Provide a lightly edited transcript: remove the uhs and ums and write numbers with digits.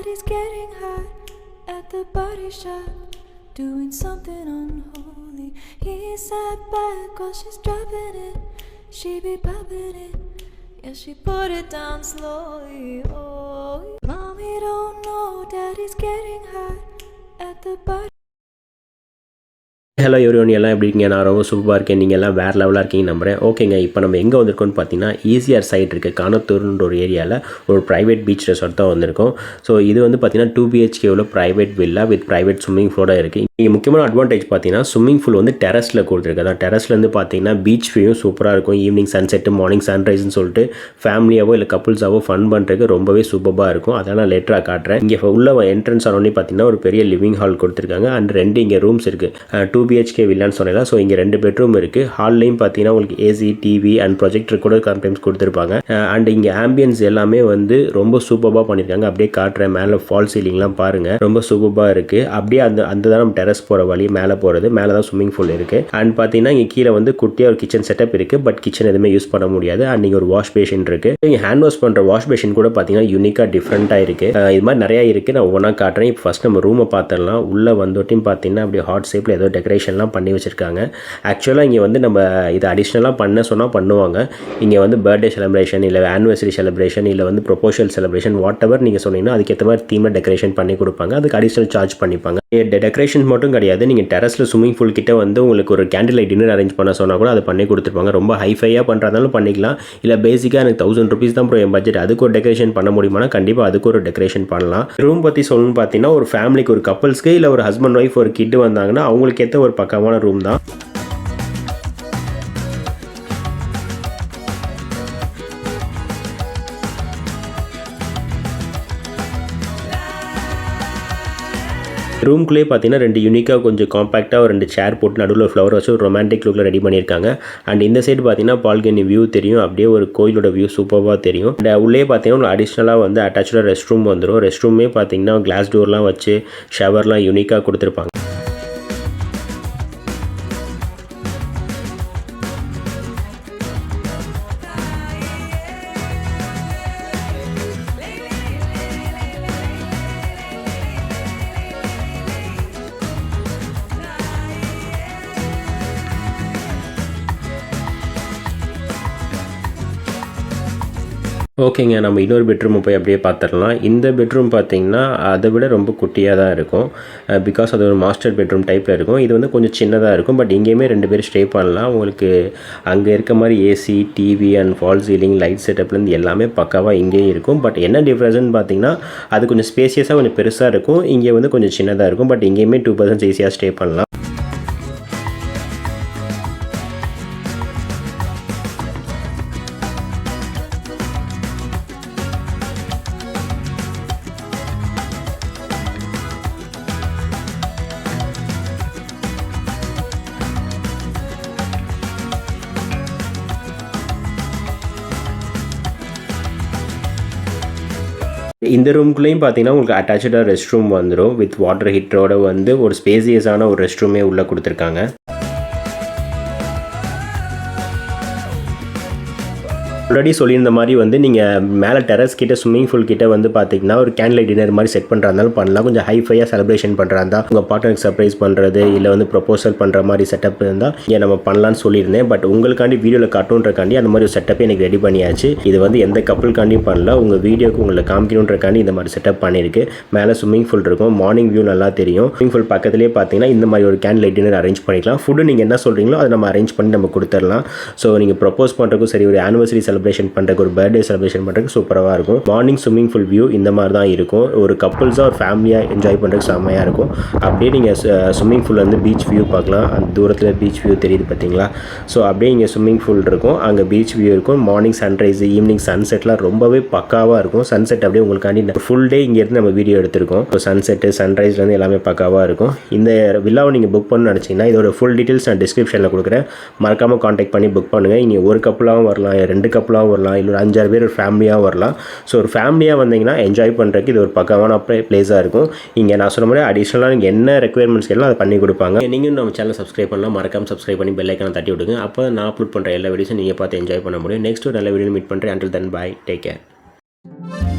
daddy's getting high at the body shop, doing something unholy. He sat back while she's dropping it, she be popping it, yeah, she put it down slowly. Oh, mommy don't know daddy's getting high at the body. Hello everyone, எல்லாம் எப்படி இருக்கீங்க? நான் ரொம்ப சூப்பராக இருக்கேன். நீங்கள் எல்லாம் வேறு லெவலாக இருக்கீங்க நம்புகிறேன். ஓகேங்க, இப்போ நம்ம எங்கே வந்திருக்கோம்னு பார்த்தீங்கன்னா ஈசிஆர் சைட் இருக்குது, கானத்தூர்ன்ற ஒரு ஏரியாவில் ஒரு ப்ரைவேட் பீச் ரெசார்ட் தான் வந்திருக்கோம். ஸோ இது வந்து பார்த்தீங்கன்னா 2 BHK உள்ள private villa with private swimming பூலோட இருக்குது. இங்கே முக்கியமான அட்வான்டேஜ் பார்த்தீங்கன்னா ஸ்விம்மிங் பூல் வந்து டெரஸில் கொடுத்துருக்கு. அதான் டெரஸ்லேருந்து பார்த்தீங்கன்னா பீச் வியூவும் சூப்பராக இருக்கும். ஈவினிங் சன்செட்டு மார்னிங் சன்ரைஸ்ன்னு சொல்லிட்டு ஃபேமிலியாவோ இல்லை கப்புள்ஸாவோ ஃபன் பண்ணுறதுக்கு ரொம்பவே சூப்பராக இருக்கும். அதெல்லாம் நான் லேட்டராக காட்டுறேன். இங்கே உள்ள என்ட்ரன்ஸ் ஆனோடனே பார்த்தீங்கன்னா ஒரு பெரிய லிவிங் ஹால் கொடுத்துருக்காங்க. அண்ட் 2 இங்கே ரூம்ஸ் இருக்குது. 2 BHK வில்லான்னு சொன்னேன். ஸோ இங்கே 2 பெட்ரூம் இருக்குது. ஹால்லையும் பார்த்தீங்கன்னா உங்களுக்கு ஏசி, டிவி அண்ட் ப்ரொஜெக்டர் கூட சம்டைம்ஸ் கொடுத்துருப்பாங்க. அண்ட் இங்கே ஆம்பியன்ஸ் எல்லாமே வந்து ரொம்ப சூப்பராக பண்ணியிருக்காங்க. அப்படியே காட்டுறேன். மேலே ஃபால் சீலிங்லாம் பாருங்கள், ரொம்ப சூப்பராக இருக்குது. அப்படியே அந்த தான் நம்ம டெரஸ் போகிற வழி, மேலே போகிறது. மேலே தான் ஸ்விம்மிங் பூல் இருக்குது. அண்ட் பார்த்தீங்கன்னா இங்கே கீழே வந்து குட்டியாக ஒரு கிச்சன் செட்டப் இருக்குது. பட் கிச்சன் எதுவுமே யூஸ் பண்ண முடியாது. அண்ட் இங்கே ஒரு வாஷ் பேஷன் இருக்குது. இங்கே ஹேண்ட் வாஷ் பண்ணுற வாஷ் பேஷன் கூட பார்த்தீங்கன்னா யூனிக்காக டிஃப்ரெண்ட்டாக இருக்குது. இது மாதிரி நிறையா இருக்குது. நான் ஒவ்வொன்றா காட்டுறேன். இப்போ ஃபஸ்ட் நம்ம ரூமை பார்த்துடலாம். உள்ளே வந்தோட்டையும் பார்த்தீங்கன்னா அப்படியே ஹார்ட் ஷேப்பில் ஏதோ டெக்கரேஷன்லாம் பண்ணி வச்சுருக்காங்க. ஆக்சுவலாக இங்கே வந்து நம்ம இது அடிஷ்னலாக பண்ண சொன்னால் பண்ணுவாங்க. இங்கே வந்து பர்த்டே செலிப்ரேஷன் இல்லை ஆனிவர்சரி செலிப்ரேஷன் இல்லை வந்து ப்ரொபோஷல் செலிப்ரேஷன் வாட் எவர் நீங்கள் சொன்னீங்கன்னா அதுக்கேற்ற மாதிரி தீமில் டெக்கரேஷன் பண்ணி கொடுப்பாங்க. அதுக்கு அடிஷ்னல் சார்ஜ் பண்ணிப்பாங்க. டெக்கரேஷன் மட்டும் கிடையாது, நீங்கள் டெரஸில் ஸ்விம்மிங் பூல் கிட்ட வந்து உங்களுக்கு ஒரு கேண்டில் லைட் டின்னர் அரேஞ்ச் பண்ண சொன்னால் கூட அதை பண்ணி கொடுத்துருப்பாங்க. ரொம்ப ஹைஃபையாக பண்ணுறதாலும் பண்ணிக்கலாம். இல்லை பேசிக்காக எனக்கு 1000 rupees தான் ப்ரோ என் பட்ஜெட், அதுக்கு ஒரு டெக்கரேஷன் பண்ண முடியுமானா கண்டிப்பாக அதுக்கு ஒரு டெக்கரேஷன் பண்ணலாம். ரூம் பற்றி சொல்லணும்னு பார்த்தீங்கன்னா ஒரு ஃபேமிலிக்கு, ஒரு கப்பல்ஸ்க்கு இல்லை ஒரு ஹஸ்பண்ட் ஒய்ஃப் ஒரு கிட்டு வந்தாங்கன்னா அவங்களுக்கு ஏற்ற ஒரு பக்கமான ரூம் தான். ரூம்குள்ளே பார்த்தீங்கன்னா 2 யூனிக்காக கொஞ்சம் காம்பேக்டாக ஒரு 2 சேர் போட்டு நடுவில் ஒரு ஃப்ளவர் வச்சு ஒரு ரொமான்டிக் லுக்கில் ரெடி பண்ணியிருக்காங்க. அண்ட் இந்த சைடு பார்த்தீங்கன்னா பால்கனி வியூ தெரியும். அப்படியே ஒரு கோயிலோட வியூ சூப்பராக தெரியும். அண்ட் உள்ளே பார்த்தீங்கன்னா அடிஷ்னலாக வந்து அட்டாச்சாக ரெஸ்ட் ரூம் வந்துடும். ரெஸ்ட் ரூமே பார்த்தீங்கன்னா கிளாஸ் டோர்லாம் வச்சு ஷவர்லாம் யூனிக்காக கொடுத்துருப்பாங்க. ஓகேங்க, நம்ம இன்னொரு பெட்ரூமை போய் அப்படியே பார்த்துடலாம். இந்த பெட்ரூம் பார்த்தீங்கன்னா அதை விட ரொம்ப குட்டியாக தான் இருக்கும். பிகாஸ் அது ஒரு மாஸ்டர் பெட்ரூம் டைப்பில் இருக்கும். இது வந்து கொஞ்சம் சின்னதாக இருக்கும். பட் இங்கேயுமே 2 பேர் ஸ்டே பண்ணலாம். உங்களுக்கு அங்கே இருக்க மாதிரி AC, TV and false ceiling, light செட்டப்லேருந்து எல்லாமே பக்காவாக இங்கேயும் இருக்கும். பட் என்ன டிஃப்ரென்ஸ்னு பார்த்தீங்கன்னா அது கொஞ்சம் ஸ்பேசியஸாக கொஞ்சம் பெருசாக இருக்கும். இங்கே வந்து கொஞ்சம் சின்னதாக இருக்கும். பட் இங்கேயுமே 2 persons ஈஸியாக ஸ்டே பண்ணலாம். இந்த ரூம்குள்ளேயும் பார்த்தீங்கன்னா உங்களுக்கு அட்டாச்சாக ரெஸ்ட் ரூம் வந்துடும். வித் வாட்டர் ஹீட்டரோட வந்து ஒரு ஸ்பேசியஸான ஒரு ரெஸ்ட் ரூமே உள்ளே கொடுத்துருக்காங்க. ஆல்ரெடி சொல்லியிருந்த மாதிரி வந்து நீங்கள் மேலே டெரஸ் கிட்ட ஸ்விம்மிங் பூல் கிட்ட வந்து பார்த்தீங்கன்னா ஒரு கேண்டில் டின்னர் மாதிரி செட் பண்ணுறாருந்தாலும் பண்ணலாம். கொஞ்சம் ஹைஃபையாக செலிப்ரேஷன் பண்ணுறாருந்தா உங்கள் பார்ட்னருக்கு சர்ப்ரைஸ் பண்ணுறது இல்லை வந்து ப்ரொபோசல் பண்ணுற மாதிரி செட்டப் இருந்தால் இங்கே நம்ம பண்ணலான்னு சொல்லியிருந்தேன். பட் உங்களுக்காண்டி வீடியோவில் காட்டுன்றக்காண்டி அந்த மாதிரி ஒரு செட்டப்பே எனக்கு ரெடி பண்ணியாச்சு. இது வந்து எந்த கப்பலுக்காண்டியும் பண்ணல, உங்கள் வீடியோக்கு உங்களை காமிக்கணுன்றக்காண்டி இந்த மாதிரி செட்டப் பண்ணியிருக்கு. மேலே ஸ்விம்மிங் பூல் இருக்கும், மார்னிங் வியூ நல்லா தெரியும். ஸ்விம்மிங் பூல் பக்கத்துலேயே பார்த்தீங்கன்னா இந்த மாதிரி ஒரு கேண்டில் டின்னர் அரேஞ்ச் பண்ணிக்கலாம். ஃபுட்டு நீங்கள் என்ன சொல்கிறீங்களோ அதை நம்ம அரேஞ்ச் பண்ணி நம்ம கொடுத்துடலாம். ஸோ நீங்கள் ப்ரொப்போஸ் பண்ணுறதுக்கும் சரி, ஒரு ஆனிவர்சரி செலிப்ரேஷன் பண்ணுறதுக்கு, ஒரு பர்த்டே செலிப்ரேஷன் பண்ணுறதுக்கு சூப்பராக இருக்கும். மார்னிங் ஸ்விம்மிங் பூல் வியூ இந்த மாதிரி தான் இருக்கும். ஒரு கப்புள்ஸாக ஒரு ஃபேமிலியாக என்ஜாய் பண்ணுறதுக்கு செம்மையாக இருக்கும். அப்படியே நீங்கள் ஸ்விம்மிங் பூலில் வந்து பீச் வியூ பார்க்கலாம். அந்த தூரத்தில் பீச் வியூ தெரியுது பார்த்தீங்களா? ஸோ அப்படியே இங்கே ஸ்விம்மிங் பூல் இருக்கும், அங்கே பீச் வியூ இருக்கும். மார்னிங் சன்ரைஸ், ஈவினிங் சன்செட்லாம் ரொம்பவே பக்காவாக இருக்கும். சன்செட் அப்படியே உங்களுக்காண்டி ஃபுல் டே இங்கேருந்து நம்ம வீடியோ எடுத்திருக்கோம். இப்போ சன்செட்டு சன்ரைஸ்லேருந்து எல்லாமே பக்காவாக இருக்கும். இந்த வில்லாவை நீங்கள் புக் பண்ணணும்னு நினச்சிங்கன்னா இதோட ஃபுல் டீட்டெயில்ஸ் நான் டிஸ்கிரிப்ஷனில் கொடுக்குறேன். மறக்காமல் காண்டாக்ட் பண்ணி புக் பண்ணுங்கள். இங்கே ஒரு கப்பலாகவும் வரலாம், 2 கப்பலாகவும் வரலாம், இல்லை ஒரு 5-6 பேர் ஒரு ஃபேமிலியாக வரலாம். ஸோ ஒரு ஃபேமிலியாக வந்தீங்கன்னா என்ஜாய் பண்ணுறதுக்கு இது ஒரு பக்கமான பிளேஸாக இருக்கும். இங்கே நான் சொன்ன மாதிரி அடிஷ்னலாக நீங்கள் என்ன ரெக்குயர்மெண்ட்ஸ் எல்லாம் அதை பண்ணி கொடுப்பாங்க. நீங்கள் நம்ம சேனல் சப்ஸ்கிரைப் பண்ணலாம், மறக்காமல் சப்ஸ்கிரைப் பண்ணி பெல் ஐக்கானை தட்டி விடுங்க. அப்போ நான் அப்லோட் பண்ணுற எல்லா வீடியோஸும் நீங்கள் பார்த்து என்ஜாய் பண்ண முடியும். நெக்ஸ்ட் ஒரு நல்ல வீடியோ மீட் பண்ணுறேன். Until then bye, take care.